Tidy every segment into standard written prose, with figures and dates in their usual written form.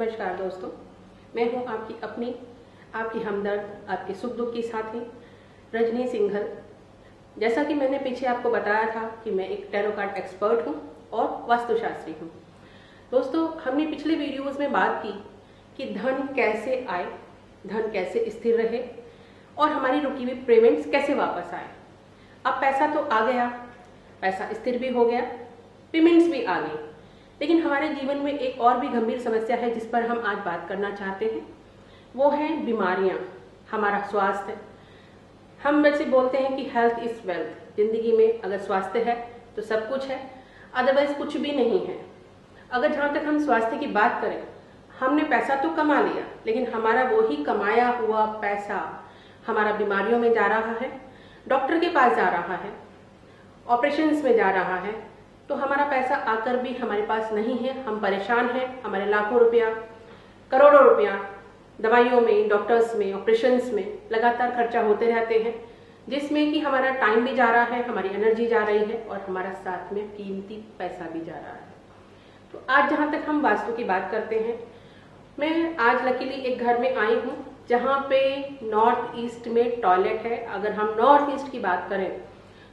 नमस्कार दोस्तों, मैं हूं आपकी अपनी, आपकी हमदर्द, आपके सुख दुख की साथी रजनी सिंघल। जैसा कि मैंने पीछे आपको बताया था कि मैं एक टैरो कार्ड एक्सपर्ट हूं और वास्तुशास्त्री हूं। दोस्तों, हमने पिछले वीडियोस में बात की कि धन कैसे आए, धन कैसे स्थिर रहे और हमारी रुकी हुई पेमेंट्स कैसे वापस आए। अब पैसा तो आ गया, पैसा स्थिर भी हो गया, पेमेंट्स भी आ गई, लेकिन हमारे जीवन में एक और भी गंभीर समस्या है जिस पर हम आज बात करना चाहते हैं। वो है बीमारियां, हमारा स्वास्थ्य। हम वैसे बोलते हैं कि हेल्थ इज वेल्थ। जिंदगी में अगर स्वास्थ्य है तो सब कुछ है, अदरवाइज कुछ भी नहीं है। अगर जहाँ तक हम स्वास्थ्य की बात करें, हमने पैसा तो कमा लिया, लेकिन हमारा वो ही कमाया हुआ पैसा हमारा बीमारियों में जा रहा है, डॉक्टर के पास जा रहा है, ऑपरेशंस में जा रहा है, तो हमारा पैसा आकर भी हमारे पास नहीं है। हम परेशान हैं, हमारे लाखों रुपया, करोड़ों रुपया दवाइयों में, डॉक्टर्स में, ऑपरेशंस में लगातार खर्चा होते रहते हैं, जिसमें कि हमारा टाइम भी जा रहा है, हमारी एनर्जी जा रही है और हमारा साथ में कीमती पैसा भी जा रहा है। तो आज जहाँ तक हम वास्तु की बात करते हैं, मैं आज लकीली एक घर में आई हूँ जहाँ पे नॉर्थ ईस्ट में टॉयलेट है। अगर हम नॉर्थ ईस्ट की बात करें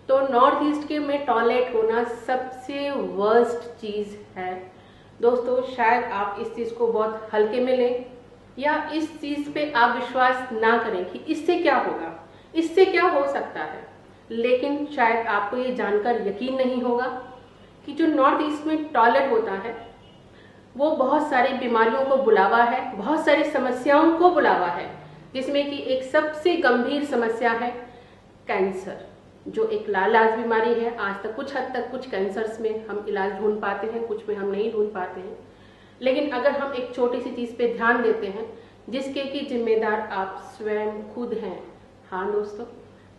तो नॉर्थ ईस्ट के में टॉयलेट होना सबसे वर्स्ट चीज़ है। दोस्तों, शायद आप इस चीज़ को बहुत हल्के में लें या इस चीज़ पे आप विश्वास ना करें कि इससे क्या होगा, इससे क्या हो सकता है, लेकिन शायद आपको ये जानकर यकीन नहीं होगा कि जो नॉर्थ ईस्ट में टॉयलेट होता है वो बहुत सारी बीमारियों को बुलावा है, बहुत सारी समस्याओं को बुलावा है, जिसमें कि एक सबसे गंभीर समस्या है कैंसर, जो एक लाइलाज बीमारी है। आज तक कुछ हद तक कुछ कैंसर्स में हम इलाज ढूंढ पाते हैं, कुछ में हम नहीं ढूंढ पाते हैं, लेकिन अगर हम एक छोटी सी चीज़ पे ध्यान देते हैं जिसके कि जिम्मेदार आप स्वयं खुद हैं। हाँ दोस्तों,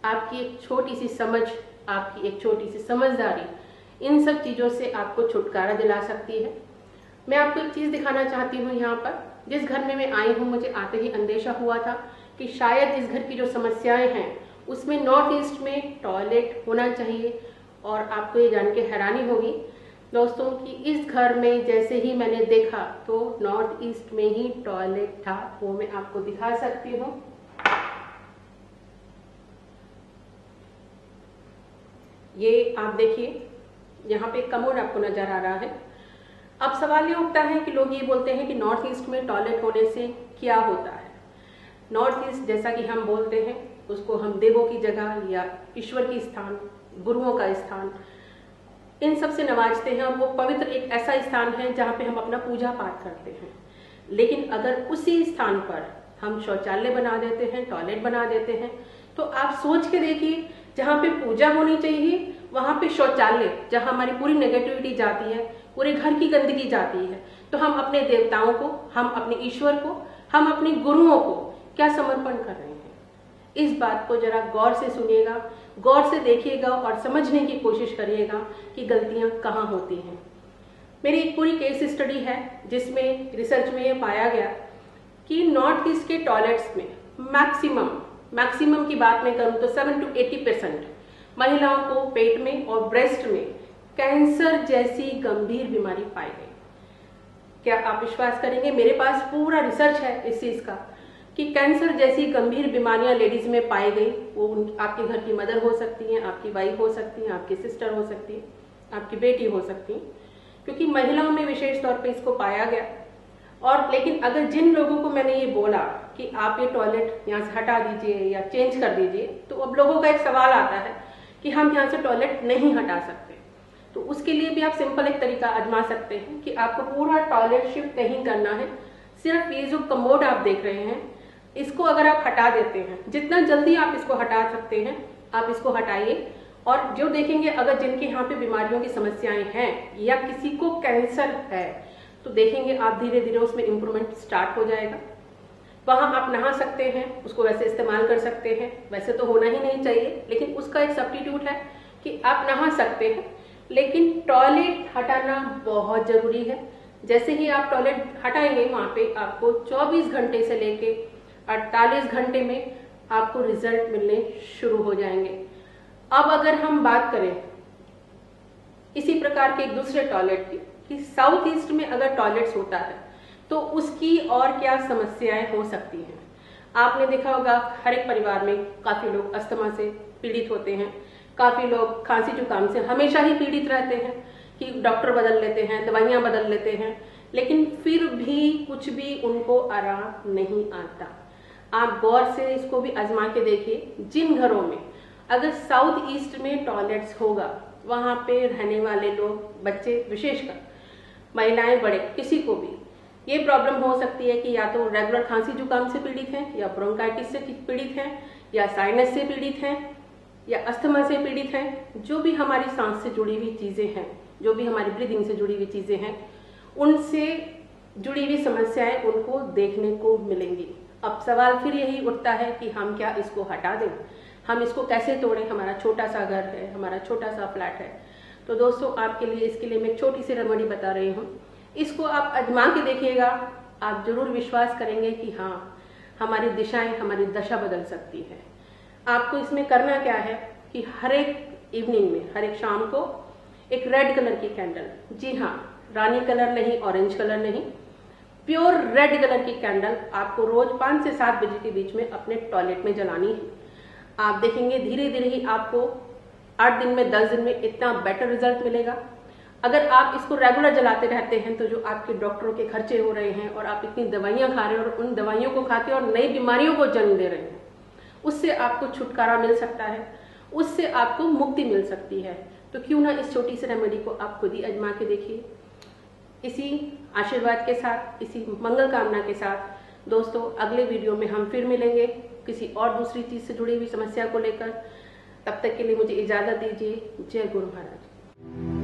आपकी एक छोटी सी समझ, आपकी एक छोटी सी समझदारी इन सब चीज़ों से आपको छुटकारा दिला सकती है। मैं आपको एक चीज़ दिखाना चाहती हूँ। यहाँ पर जिस घर में मैं आई हूँ, मुझे आते ही अंदेशा हुआ था कि शायद इस घर की जो समस्याएं हैं उसमें नॉर्थ ईस्ट में टॉयलेट होना चाहिए। और आपको ये जान के हैरानी होगी दोस्तों कि इस घर में जैसे ही मैंने देखा तो नॉर्थ ईस्ट में ही टॉयलेट था। वो मैं आपको दिखा सकती हूँ। ये आप देखिए, यहाँ पे कमोड आपको नजर आ रहा है। अब सवाल ये उठता है कि लोग ये बोलते हैं कि नॉर्थ ईस्ट में टॉयलेट होने से क्या होता है। नॉर्थ ईस्ट जैसा कि हम बोलते हैं उसको हम देवों की जगह या ईश्वर की स्थान, गुरुओं का स्थान, इन सब से नवाजते हैं और वो पवित्र एक ऐसा स्थान है जहाँ पे हम अपना पूजा पाठ करते हैं। लेकिन अगर उसी स्थान पर हम शौचालय बना देते हैं, टॉयलेट बना देते हैं, तो आप सोच के देखिए, जहाँ पे पूजा होनी चाहिए वहाँ पे शौचालय, जहाँ हमारी पूरी नेगेटिविटी जाती है, पूरे घर की गंदगी जाती है, तो हम अपने देवताओं को, हम अपने ईश्वर को, हम अपने गुरुओं को क्या समर्पण कर रहे हैं। इस बात को जरा गौर से सुनिएगा, गौर से देखिएगा और समझने की कोशिश करिएगा कि गलतियां कहाँ होती हैं। मेरी एक पूरी केस स्टडी है जिसमें रिसर्च में ये पाया गया कि नॉर्थ ईस्ट के टॉयलेट्स में मैक्सिमम की बात मैं करूँ तो 7 to 80% महिलाओं को पेट में और ब्रेस्ट में कैंसर जैसी गंभीर बीमारी पाई गई। क्या आप विश्वास करेंगे, मेरे पास पूरा रिसर्च है इस चीज़ का कि कैंसर जैसी गंभीर बीमारियां लेडीज में पाई गई। वो आपके घर की मदर हो सकती हैं, आपकी वाइफ हो सकती हैं, आपकी सिस्टर हो सकती है, आपकी बेटी हो सकती है, क्योंकि महिलाओं में विशेष तौर पे इसको पाया गया। और लेकिन अगर जिन लोगों को मैंने ये बोला कि आप ये टॉयलेट यहाँ से हटा दीजिए या चेंज कर दीजिए, तो अब लोगों का एक सवाल आता है कि हम यहाँ से टॉयलेट नहीं हटा सकते। तो उसके लिए भी आप सिंपल एक तरीका आजमा सकते हैं कि आपको पूरा टॉयलेट शिफ्ट नहीं करना है। सिर्फ ये जो कमोड आप देख रहे हैं, इसको अगर आप हटा देते हैं, जितना जल्दी आप इसको हटा सकते हैं आप इसको हटाइए। और जो देखेंगे, अगर जिनके यहाँ पे बीमारियों की समस्याएं हैं या किसी को कैंसर है, तो देखेंगे आप धीरे धीरे उसमें इम्प्रूवमेंट स्टार्ट हो जाएगा। वहाँ आप नहा सकते हैं, उसको वैसे इस्तेमाल कर सकते हैं। वैसे तो होना ही नहीं चाहिए, लेकिन उसका एक सब्स्टिट्यूट है कि आप नहा सकते हैं, लेकिन टॉयलेट हटाना बहुत जरूरी है। जैसे ही आप टॉयलेट हटाएंगे, वहाँ पे आपको 24 घंटे से लेके 48 घंटे में आपको रिजल्ट मिलने शुरू हो जाएंगे। अब अगर हम बात करें इसी प्रकार के एक दूसरे टॉयलेट की, कि साउथ ईस्ट में अगर टॉयलेट्स होता है तो उसकी और क्या समस्याएं हो सकती हैं। आपने देखा होगा हर एक परिवार में काफ़ी लोग अस्थमा से पीड़ित होते हैं, काफ़ी लोग खांसी जुकाम से हमेशा ही पीड़ित रहते हैं कि डॉक्टर बदल लेते हैं, दवाइयाँ बदल लेते हैं, लेकिन फिर भी कुछ भी उनको आराम नहीं आता। आप गौर से इसको भी आजमा के देखिए, जिन घरों में अगर साउथ ईस्ट में टॉयलेट्स होगा, वहाँ पे रहने वाले लोग, बच्चे विशेषकर, महिलाएं, बड़े, किसी को भी ये प्रॉब्लम हो सकती है कि या तो रेगुलर खांसी जुकाम से पीड़ित हैं, या ब्रोंकाइटिस से पीड़ित हैं, या साइनस से पीड़ित हैं, या अस्थमा से पीड़ित हैं। जो भी हमारी सांस से जुड़ी हुई चीज़ें हैं, जो भी हमारी ब्रीदिंग से जुड़ी हुई चीज़ें हैं, उनसे जुड़ी हुई समस्याएं उनको देखने को मिलेंगी। अब सवाल फिर यही उठता है कि हम क्या इसको हटा दें, हम इसको कैसे तोड़ें। हमारा छोटा सा घर है, हमारा छोटा सा फ्लैट है। तो दोस्तों, आपके लिए इसके लिए मैं एक छोटी सी रेमेडी बता रही हूँ। इसको आप आजमा के देखिएगा, आप जरूर विश्वास करेंगे कि हाँ, हमारी दिशाएं, हमारी दशा बदल सकती है। आपको इसमें करना क्या है कि हर एक इवनिंग में, हर एक शाम को एक रेड कलर की कैंडल, जी हाँ, रानी कलर नहीं, ऑरेंज कलर नहीं, प्योर रेड कलर की कैंडल आपको रोज 5 से 7 बजे के बीच में अपने टॉयलेट में जलानी है। आप देखेंगे धीरे धीरे ही आपको 8 दिन में, 10 दिन में इतना बेटर रिजल्ट मिलेगा। अगर आप इसको रेगुलर जलाते रहते हैं तो जो आपके डॉक्टरों के खर्चे हो रहे हैं और आप इतनी दवाइयाँ खा रहे हैं और उन दवाइयों को खाते और नई बीमारियों को जन्म दे रहे हैं, उससे आपको छुटकारा मिल सकता है, उससे आपको मुक्ति मिल सकती है। तो क्यों ना इस छोटी सी रेमेडी को आप खुद ही आजमा के देखिए। इसी आशीर्वाद के साथ, इसी मंगल कामना के साथ दोस्तों, अगले वीडियो में हम फिर मिलेंगे किसी और दूसरी चीज से जुड़ी हुई समस्या को लेकर। तब तक के लिए मुझे इजाजत दीजिए। जय गुरु महाराज।